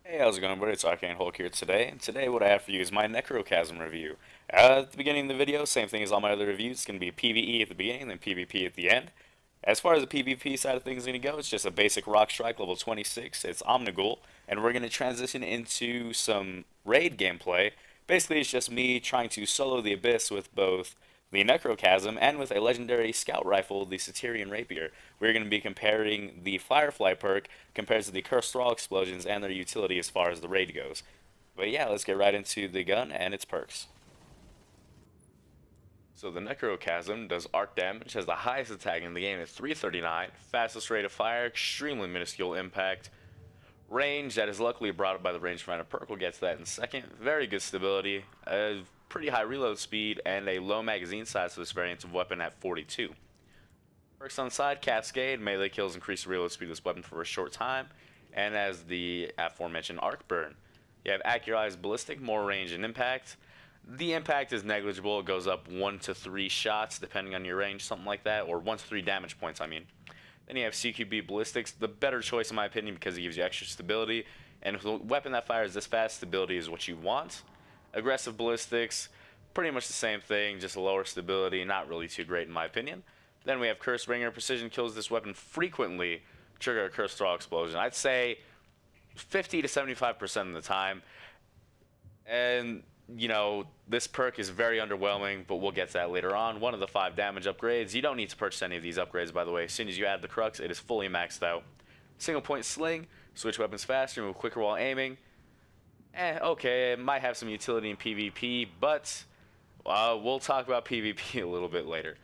Hey, how's it going, buddy? It's Arcane Hulk here today, and today what I have for you is my Necrochasm review. At the beginning of the video, same thing as all my other reviews, it's going to be PvE at the beginning, then PvP at the end. As far as the PvP side of things is going to go, it's just a basic Rock Strike level 26, it's Omnigul, and we're going to transition into some raid gameplay. Basically, it's just me trying to solo the Abyss with both the Necrochasm and with a legendary scout rifle, the Satyrian Rapier. We're going to be comparing the Firefly perk compared to the Cursed Thrall explosions and their utility as far as the raid goes. But yeah, let's get right into the gun and its perks. So the Necrochasm does arc damage, has the highest attack in the game at 339, fastest rate of fire, extremely minuscule impact, range that is luckily brought up by the rangefinder perk. We'll get to that in a second. Very good stability, a pretty high reload speed, and a low magazine size for this variant of weapon at 42. Perks on the side, Cascade, melee kills increase the reload speed of this weapon for a short time, and as the aforementioned Arc Burn. You have Accurized Ballistic, more range and impact. The impact is negligible, it goes up 1 to 3 shots depending on your range, something like that, or 1 to 3 damage points, I mean. Then you have CQB Ballistics, the better choice in my opinion because it gives you extra stability, and with a weapon that fires this fast, stability is what you want. Aggressive Ballistics, pretty much the same thing, just a lower stability, not really too great in my opinion. Then we have Curse Ringer, precision kills this weapon frequently trigger a Curse Thrall explosion. I'd say 50 to 75% of the time. And this perk is very underwhelming, but we'll get to that later on. One of the 5 damage upgrades. You don't need to purchase any of these upgrades, by the way. As soon as you add the Crux, it is fully maxed out. Single point sling, switch weapons faster, move quicker while aiming. Okay, it might have some utility in PvP, but we'll talk about PvP a little bit later.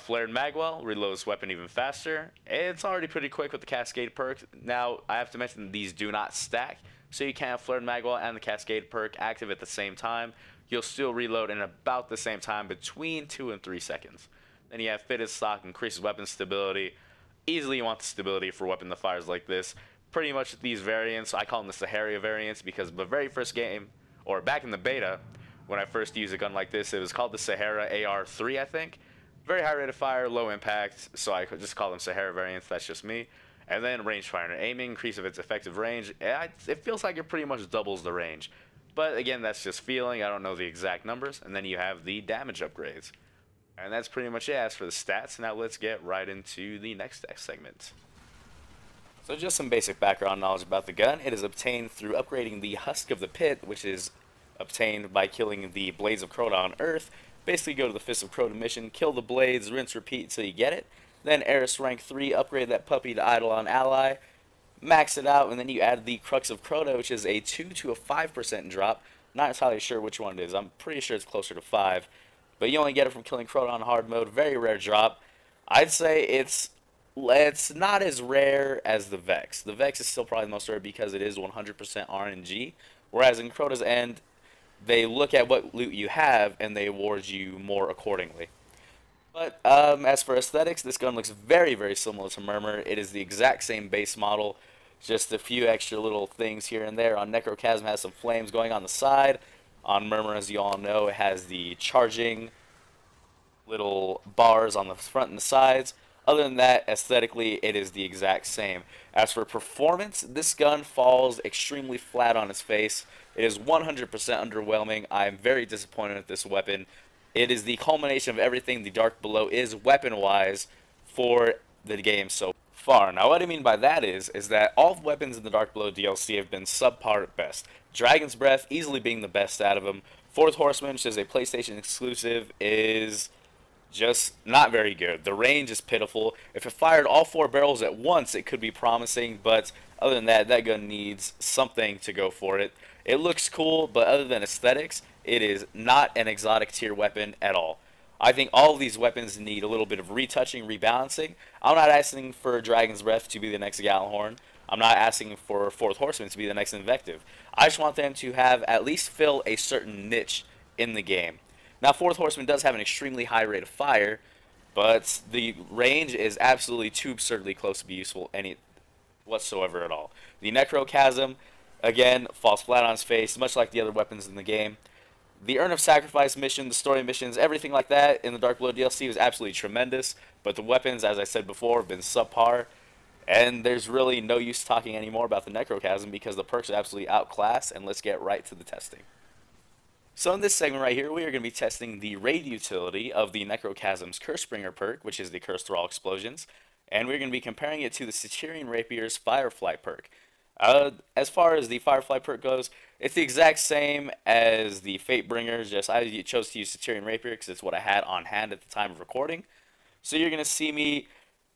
Flared Magwell reloads weapon even faster. It's already pretty quick with the Cascade perk. Now, I have to mention these do not stack, so you can't have Flared Magwell and the Cascade perk active at the same time. You'll still reload in about the same time, between 2 and 3 seconds. Then you have Fitted Stock, increases weapon stability. Easily you want the stability for weapon that fires like this. Pretty much these variants, I call them the Sahara variants because the very first game, or back in the beta, when I first used a gun like this, it was called the Sahara AR3, I think. Very high rate of fire, low impact, so I could just call them Sahara variants, that's just me. And then rangefinder, aiming, increase of its effective range. It feels like it pretty much doubles the range. But again, that's just feeling, I don't know the exact numbers. And then you have the damage upgrades. And that's pretty much it as for the stats. Now let's get right into the next segment. So just some basic background knowledge about the gun. It is obtained through upgrading the Husk of the Pit, which is obtained by killing the Blades of Crota on Earth. Basically go to the Fist of Crota mission, kill the Blades, rinse, repeat until you get it. Then Eris rank 3, upgrade that puppy to Eidolon Ally, max it out, and then you add the Crux of Crota, which is a 2 to a 5% drop. Not entirely sure which one it is. I'm pretty sure it's closer to 5. But you only get it from killing Crota on hard mode. Very rare drop. I'd say it's not as rare as the Vex. The Vex is still probably the most rare because it is 100% RNG. Whereas in Crota's End, they look at what loot you have and they award you more accordingly. But as for aesthetics, this gun looks very, very similar to Murmur. It is the exact same base model, just a few extra little things here and there. On Necrochasm has some flames going on the side. On Murmur, as you all know, it has the charging little bars on the front and the sides. Other than that, aesthetically, it is the exact same. As for performance, this gun falls extremely flat on its face. It is 100% underwhelming. I am very disappointed with this weapon. It is the culmination of everything the Dark Below is weapon-wise for the game so far. Now, what I mean by that is that all weapons in the Dark Below DLC have been subpar at best. Dragon's Breath easily being the best out of them. Fourth Horseman, which is a PlayStation exclusive, is just not very good. The range is pitiful. If it fired all 4 barrels at once, it could be promising, but other than that, that gun needs something to go for it. It looks cool, but other than aesthetics, it is not an exotic tier weapon at all. I think all of these weapons need a little bit of retouching, rebalancing. I'm not asking for Dragon's Breath to be the next Gallahorn. I'm not asking for Fourth Horseman to be the next Invective. I just want them to have at least fill a certain niche in the game. Now, Fourth Horseman does have an extremely high rate of fire, but the range is absolutely too absurdly close to be useful any whatsoever at all. The Necrochasm, again, falls flat on its face, much like the other weapons in the game. The Urn of Sacrifice mission, the story missions, everything like that in the Dark Below DLC was absolutely tremendous, but the weapons, as I said before, have been subpar. And there's really no use talking anymore about the Necrochasm because the perks are absolutely outclassed, and let's get right to the testing. So in this segment right here, we are going to be testing the raid utility of the Necrochasm's Cursebringer perk, which is the Curse Through All Explosions, and we're going to be comparing it to the Satyrian Rapier's Firefly perk. As far as the Firefly perk goes, it's the exact same as the Fatebringer, just I chose to use Satyrian Rapier because it's what I had on hand at the time of recording. So you're going to see me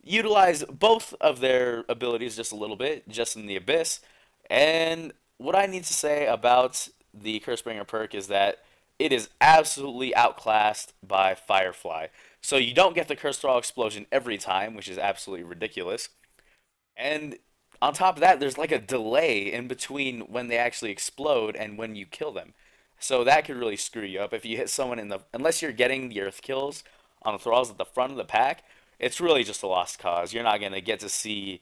utilize both of their abilities just a little bit, just in the Abyss. And what I need to say about the Cursebringer perk is that it is absolutely outclassed by Firefly. So you don't get the Curse Throw Explosion every time, which is absolutely ridiculous. And on top of that, there's like a delay in between when they actually explode and when you kill them. So that could really screw you up if you hit someone in the, unless you're getting the earth kills on the thralls at the front of the pack, it's really just a lost cause. You're not going to get to see,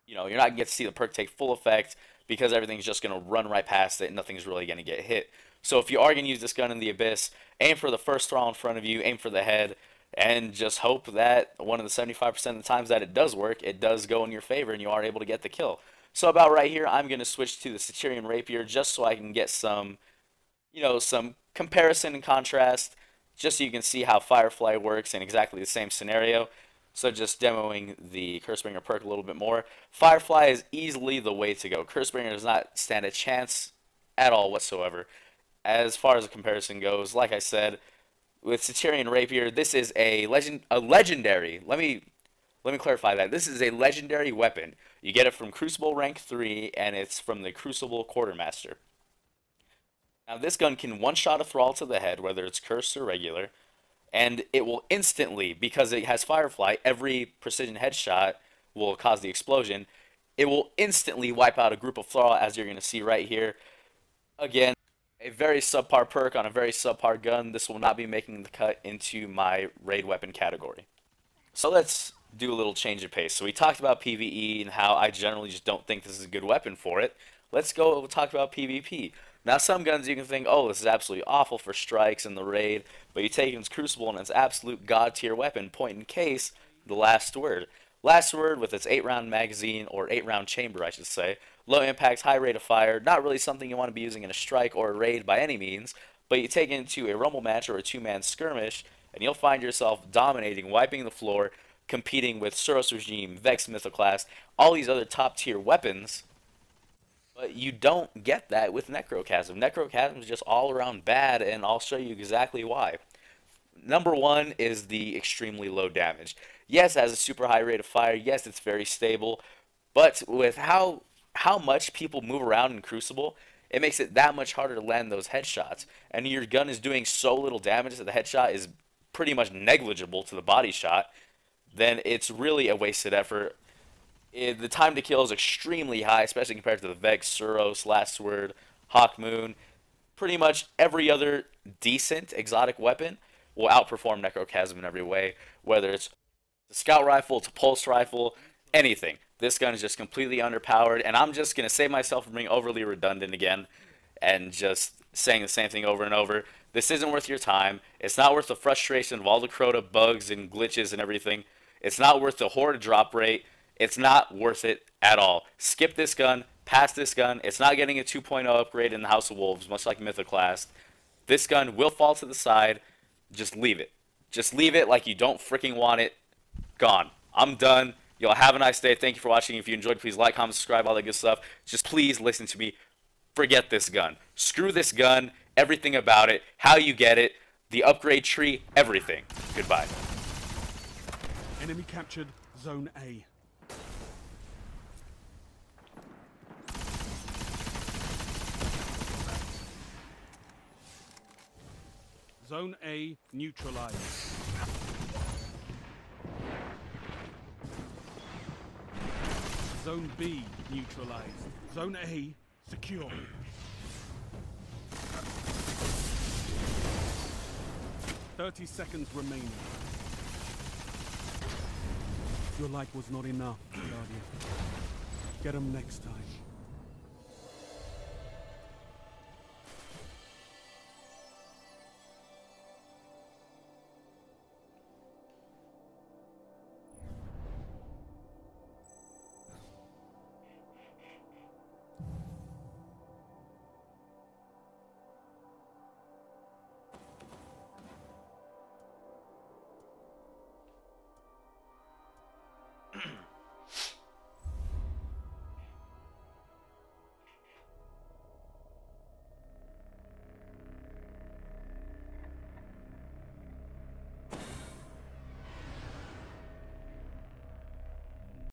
you're not going to get to see the perk take full effect because everything's just going to run right past it and nothing's really going to get hit. So if you are going to use this gun in the Abyss, aim for the first thrall in front of you, aim for the head, and just hope that one of the 75% of the times that it does work, it does go in your favor and you are able to get the kill. So about right here, I'm going to switch to the Satyrian Rapier just so I can get some, some comparison and contrast, just so you can see how Firefly works in exactly the same scenario. So just demoing the Cursebringer perk a little bit more. Firefly is easily the way to go. Cursebringer does not stand a chance at all whatsoever. As far as the comparison goes, like I said, with Satyrian Rapier, this is a legendary. Let me clarify that. This is a legendary weapon. You get it from Crucible rank 3, and it's from the Crucible Quartermaster. Now this gun can one-shot a thrall to the head, whether it's cursed or regular, and it will instantly, because it has Firefly, every precision headshot will cause the explosion. It will instantly wipe out a group of thrall, as you're going to see right here. Again, a very subpar perk on a very subpar gun. This will not be making the cut into my raid weapon category. So let's do a little change of pace. So we talked about PvE and how I generally just don't think this is a good weapon for it. Let's go talk about PvP. Now some guns you can think, oh, this is absolutely awful for strikes in the raid, but you take it into Crucible and it's absolute god tier weapon. Point in case, the Last Word. Last Word with its 8-round magazine, or 8-round chamber I should say. Low impact, high rate of fire, not really something you want to be using in a strike or a raid by any means, but you take it into a rumble match or a 2-man skirmish, and you'll find yourself dominating, wiping the floor, competing with Suros Regime, Vex Mythoclast, all these other top tier weapons. But you don't get that with Necrochasm. Necrochasm is just all around bad, and I'll show you exactly why. Number one is the extremely low damage. Yes, it has a super high rate of fire. Yes, it's very stable. But with how much people move around in Crucible, it makes it that much harder to land those headshots. And your gun is doing so little damage that the headshot is pretty much negligible to the body shot, then it's really a wasted effort. The time to kill is extremely high, especially compared to the Vex, Suros, Last Word, Hawk Moon. Pretty much every other decent exotic weapon will outperform Necrochasm in every way, whether it's a scout rifle, to pulse rifle, anything. This gun is just completely underpowered, and I'm just going to save myself from being overly redundant again and just saying the same thing over and over. This isn't worth your time. It's not worth the frustration of all the Crota bugs and glitches and everything. It's not worth the horde drop rate. It's not worth it at all. Skip this gun, pass this gun. It's not getting a 2.0 upgrade in the House of Wolves, much like Mythoclast. This gun will fall to the side. Just leave it. Just leave it like you don't freaking want it. Gone. I'm done. Y'all have a nice day. Thank you for watching. If you enjoyed, please like, comment, subscribe, all that good stuff. Just please listen to me. Forget this gun. Screw this gun. Everything about it. How you get it. The upgrade tree. Everything. Goodbye. Enemy captured Zone A. Zone A neutralized. Zone B neutralized. Zone A secure. "30 seconds remaining. Your light was not enough, Guardian. Get 'em next time.